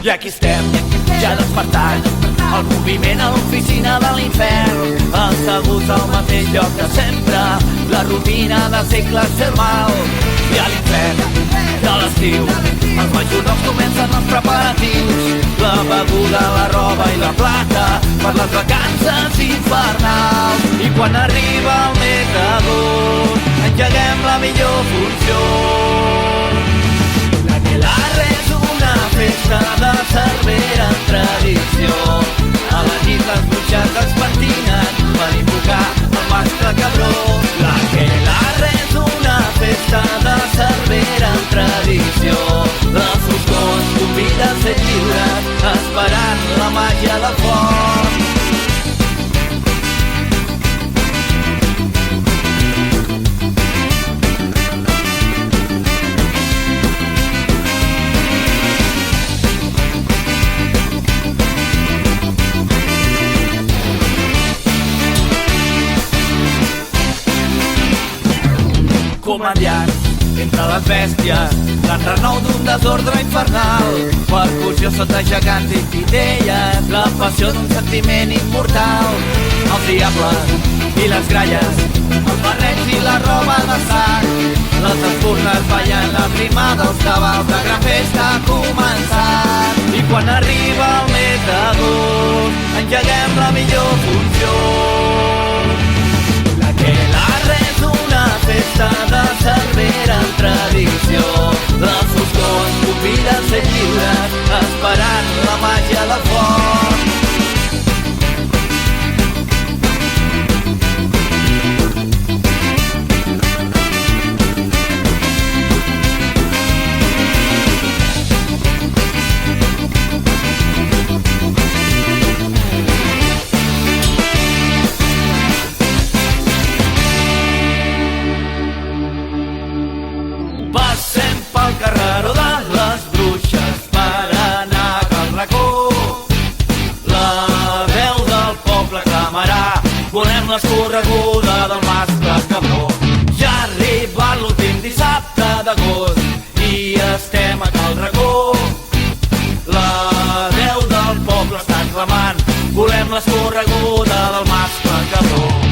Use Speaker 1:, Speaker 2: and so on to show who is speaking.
Speaker 1: I aquí estem, ja despertant, el moviment a l'oficina de l'infern, asseguts al mateix lloc de sempre, la rutina de segles normal. I a l'infern de l'estiu, els majordoms comencen els preparatius, la beguda, la roba i la plata per les vacances infernals. I quan arriba el mes d'agost, engeguem la millor funció. L'Aquelarre és una festa de Cervera en tradició. A la nit les bruixes es pentinen per invocar el mascle cabró. L'Aquelarre és una festa de Cervera en tradició. La foscor ens convida a ser lliures, esperant la màgia del foc. Comediant entre les bèsties, l'enrenou d'un desordre infernal, percussió sota gegants i titelles, la passió d'un sentiment immortal. Els diables i les gralles, els barrets i la roba de sac, les espurnes ballant la prima dels cabals, la gran festa ha començat. I quan arriba el mes d'agost, engeguem la millor funció. L'Aquelarre és una festa de Cervera en tradició. La foscor ens convida a ser lliures, esperant la màgia del foc. Passem pel carreró de les bruixes per anar a Cal Racó. La veu del poble clamarà, volem l'escorreguda del mascle cabró. Ja ha arribat l'últim dissabte d'agost i estem a Cal Racó. La veu del poble està clamant, volem l'escorreguda del mascle cabró.